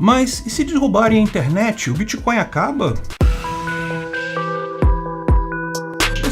Mas e se derrubarem a internet, o Bitcoin acaba?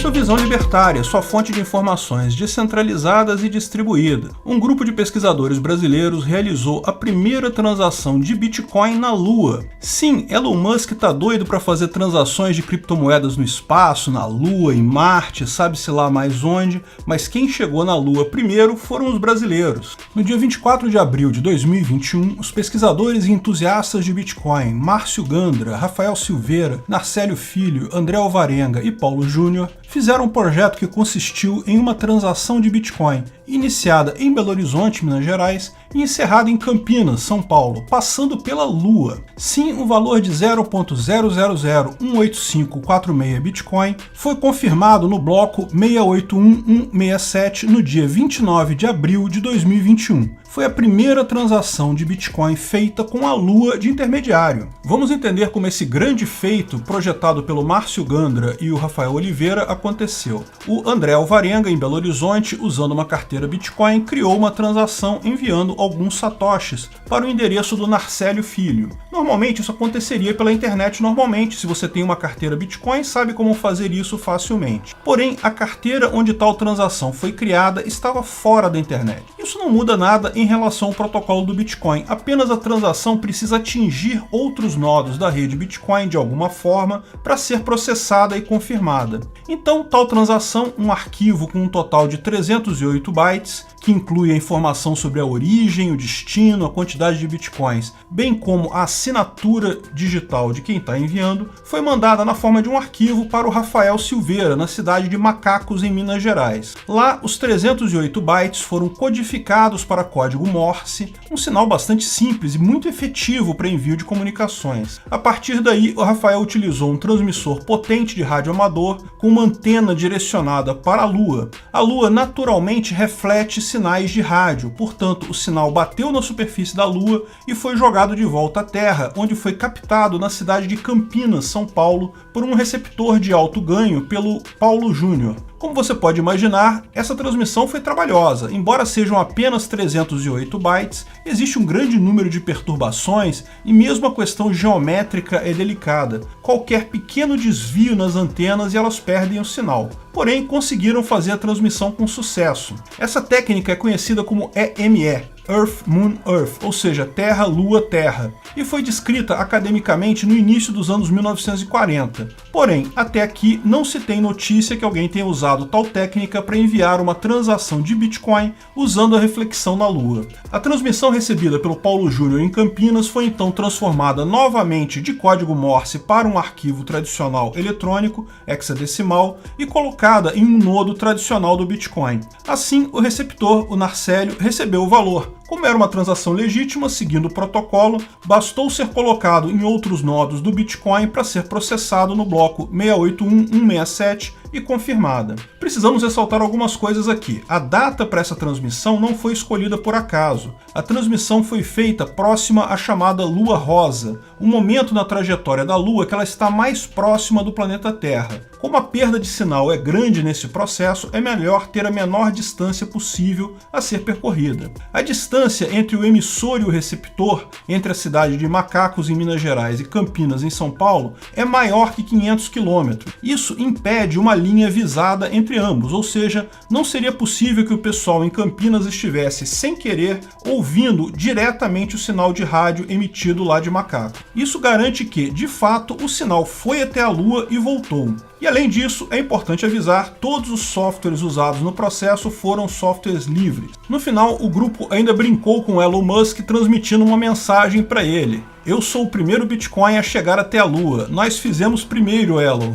Essa é a Visão Libertária, sua fonte de informações descentralizadas e distribuída. Um grupo de pesquisadores brasileiros realizou a primeira transação de Bitcoin na Lua. Sim, Elon Musk tá doido para fazer transações de criptomoedas no espaço, na Lua, em Marte, sabe-se lá mais onde, mas quem chegou na Lua primeiro foram os brasileiros. No dia 24 de abril de 2021, os pesquisadores e entusiastas de Bitcoin, Márcio Gandra, Rafael Silveira, Narcélio Filho, André Alvarenga e Paulo Júnior, fizeram um projeto que consistiu em uma transação de Bitcoin, iniciada em Belo Horizonte, Minas Gerais, e encerrada em Campinas, São Paulo, passando pela Lua. Sim, o valor de 0.0001854 Bitcoin foi confirmado no bloco 681167 no dia 29 de abril de 2021. Foi a primeira transação de Bitcoin feita com a Lua de intermediário. Vamos entender como esse grande feito, projetado pelo Márcio Gandra e o Rafael Oliveira, aconteceu. O André Alvarenga, em Belo Horizonte, usando uma carteira Bitcoin, criou uma transação enviando alguns satoshis para o endereço do Narcélio Filho. Normalmente isso aconteceria pela internet normalmente, se você tem uma carteira Bitcoin, sabe como fazer isso facilmente. Porém, a carteira onde tal transação foi criada estava fora da internet. Isso não muda nada em relação ao protocolo do Bitcoin, apenas a transação precisa atingir outros nodos da rede Bitcoin de alguma forma para ser processada e confirmada. Então, tal transação, um arquivo com um total de 308 bytes, que inclui a informação sobre a origem, o destino, a quantidade de bitcoins, bem como a assinatura digital de quem está enviando, foi mandada na forma de um arquivo para o Rafael Silveira, na cidade de Macacos, em Minas Gerais. Lá, os 308 bytes foram codificados para código Morse, um sinal bastante simples e muito efetivo para envio de comunicações. A partir daí, o Rafael utilizou um transmissor potente de rádio amador com uma antena direcionada para a Lua. A Lua naturalmente reflete sinais de rádio, portanto, o sinal bateu na superfície da Lua e foi jogado de volta à Terra, onde foi captado na cidade de Campinas, São Paulo, por um receptor de alto ganho pelo Paulo Júnior. Como você pode imaginar, essa transmissão foi trabalhosa. Embora sejam apenas 308 bytes, existe um grande número de perturbações e mesmo a questão geométrica é delicada. Qualquer pequeno desvio nas antenas e elas perdem o sinal. Porém, conseguiram fazer a transmissão com sucesso. Essa técnica é conhecida como EME, Earth, Moon, Earth, ou seja, Terra, Lua, Terra, e foi descrita academicamente no início dos anos 1940. Porém, até aqui não se tem notícia que alguém tenha usado tal técnica para enviar uma transação de Bitcoin usando a reflexão na Lua. A transmissão recebida pelo Paulo Júnior em Campinas foi então transformada novamente de código Morse para um arquivo tradicional eletrônico, hexadecimal, e colocada em um nodo tradicional do Bitcoin. Assim, o receptor, o Narcélio, recebeu o valor. Como era uma transação legítima, seguindo o protocolo, bastou ser colocado em outros nodos do Bitcoin para ser processado no bloco 681167 e confirmada. Precisamos ressaltar algumas coisas aqui. A data para essa transmissão não foi escolhida por acaso. A transmissão foi feita próxima à chamada Lua Rosa, um momento na trajetória da Lua que ela está mais próxima do planeta Terra. Como a perda de sinal é grande nesse processo, é melhor ter a menor distância possível a ser percorrida. A distância entre o emissor e o receptor, entre a cidade de Macacos, em Minas Gerais, e Campinas, em São Paulo, é maior que 500 km. Isso impede uma linha visada entre ambos, ou seja, não seria possível que o pessoal em Campinas estivesse, sem querer, ouvindo diretamente o sinal de rádio emitido lá de Macaco. Isso garante que, de fato, o sinal foi até a Lua e voltou. E além disso, é importante avisar, todos os softwares usados no processo foram softwares livres. No final, o grupo ainda brincou com Elon Musk transmitindo uma mensagem para ele. Eu sou o primeiro Bitcoin a chegar até a Lua. Nós fizemos primeiro, Elon.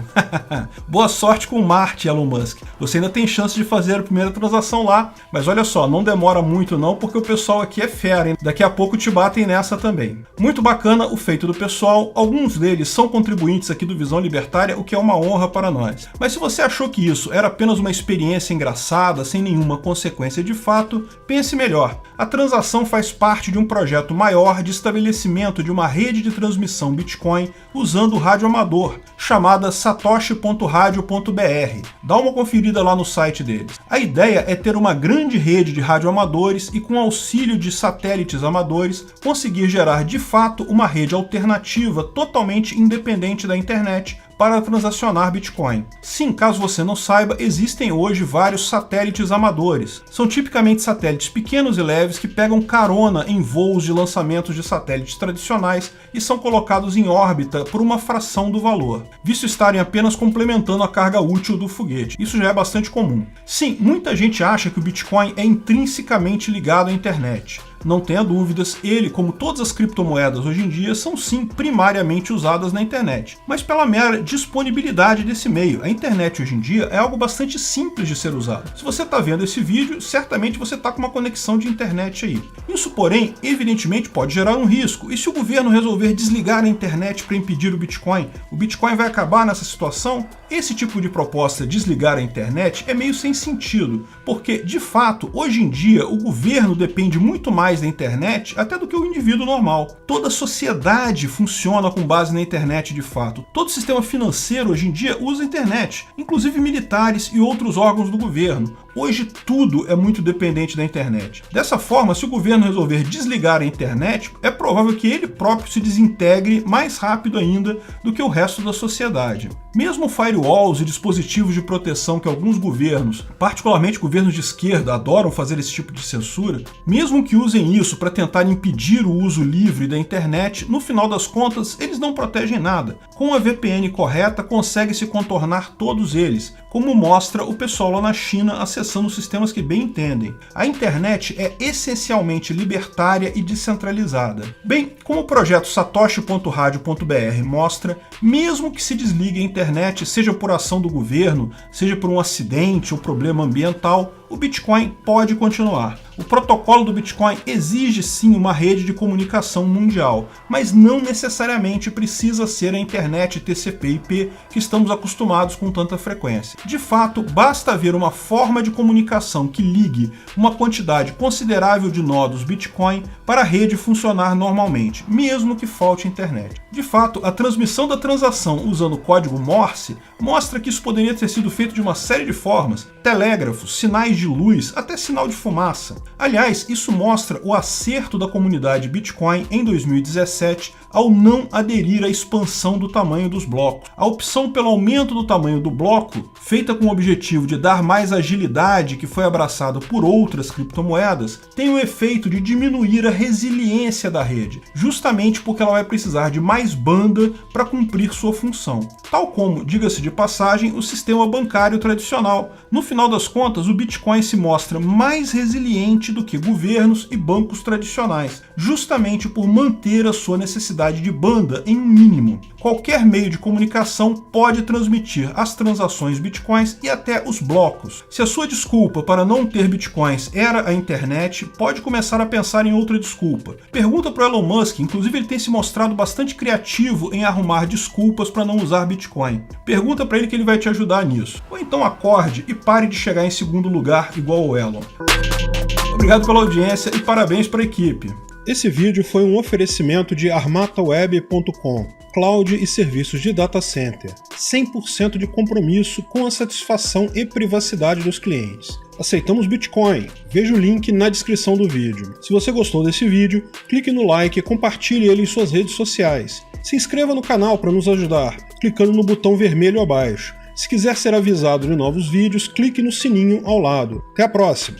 Boa sorte com Marte, Elon Musk. Você ainda tem chance de fazer a primeira transação lá, mas olha só, não demora muito não, porque o pessoal aqui é fera, hein? Daqui a pouco te batem nessa também. Muito bacana o feito do pessoal, alguns deles são contribuintes aqui do Visão Libertária, o que é uma honra para nós. Mas se você achou que isso era apenas uma experiência engraçada, sem nenhuma consequência de fato, pense melhor. A transação faz parte de um projeto maior de estabelecimento de uma rede de transmissão Bitcoin usando o rádio amador, chamada satoshi.radio.br. Dá uma conferida lá no site deles. A ideia é ter uma grande rede de radioamadores e, com auxílio de satélites amadores, conseguir gerar de fato uma rede alternativa totalmente independente da internet para transacionar Bitcoin. Sim, caso você não saiba, existem hoje vários satélites amadores. São tipicamente satélites pequenos e leves que pegam carona em voos de lançamentos de satélites tradicionais e são colocados em órbita por uma fração do valor, visto estarem apenas complementando a carga útil do foguete. Isso já é bastante comum. Sim, muita gente acha que o Bitcoin é intrinsecamente ligado à internet. Não tenha dúvidas, ele, como todas as criptomoedas hoje em dia, são sim primariamente usadas na internet, mas pela mera disponibilidade desse meio. A internet hoje em dia é algo bastante simples de ser usado. Se você está vendo esse vídeo, certamente você está com uma conexão de internet aí. Isso, porém, evidentemente pode gerar um risco, e se o governo resolver desligar a internet para impedir o Bitcoin vai acabar nessa situação? Esse tipo de proposta, desligar a internet, é meio sem sentido, porque, de fato, hoje em dia, o governo depende muito mais da internet até do que o indivíduo normal. Toda a sociedade funciona com base na internet de fato. Todo o sistema financeiro hoje em dia usa a internet, inclusive militares e outros órgãos do governo. Hoje tudo é muito dependente da internet. Dessa forma, se o governo resolver desligar a internet, é provável que ele próprio se desintegre mais rápido ainda do que o resto da sociedade. Mesmo firewalls e dispositivos de proteção que alguns governos, particularmente governos de esquerda, adoram fazer esse tipo de censura, mesmo que usem isso para tentar impedir o uso livre da internet, no final das contas, eles não protegem nada. Com a VPN correta, consegue-se contornar todos eles, como mostra o pessoal lá na China acessando sistemas que bem entendem. A internet é essencialmente libertária e descentralizada. Bem, como o projeto satoshi.radio.br mostra, mesmo que se desligue a internet, seja por ação do governo, seja por um acidente ou problema ambiental, o Bitcoin pode continuar. O protocolo do Bitcoin exige sim uma rede de comunicação mundial, mas não necessariamente precisa ser a internet TCP/IP que estamos acostumados com tanta frequência. De fato, basta haver uma forma de comunicação que ligue uma quantidade considerável de nodos Bitcoin para a rede funcionar normalmente, mesmo que falte internet. De fato, a transmissão da transação usando o código Morse mostra que isso poderia ter sido feito de uma série de formas: telégrafos, sinais de luz, até sinal de fumaça. Aliás, isso mostra o acerto da comunidade Bitcoin em 2017 ao não aderir à expansão do tamanho dos blocos. A opção pelo aumento do tamanho do bloco, feita com o objetivo de dar mais agilidade, que foi abraçada por outras criptomoedas, tem o efeito de diminuir a resiliência da rede, justamente porque ela vai precisar de mais banda para cumprir sua função. Tal como, diga-se de passagem, o sistema bancário tradicional. No final das contas, o Bitcoin se mostra mais resiliente do que governos e bancos tradicionais, justamente por manter a sua necessidade de banda em um mínimo. Qualquer meio de comunicação pode transmitir as transações Bitcoins e até os blocos. Se a sua desculpa para não ter Bitcoins era a internet, pode começar a pensar em outra desculpa. Pergunta para o Elon Musk, inclusive ele tem se mostrado bastante criativo em arrumar desculpas para não usar Bitcoin. Pergunta para ele que ele vai te ajudar nisso. Ou então acorde e pare de chegar em segundo lugar igual o Elon. Obrigado pela audiência e parabéns para a equipe. Esse vídeo foi um oferecimento de armataweb.com, cloud e serviços de data center, 100% de compromisso com a satisfação e privacidade dos clientes. Aceitamos Bitcoin, veja o link na descrição do vídeo. Se você gostou desse vídeo, clique no like e compartilhe ele em suas redes sociais. Se inscreva no canal para nos ajudar, clicando no botão vermelho abaixo. Se quiser ser avisado de novos vídeos, clique no sininho ao lado. Até a próxima!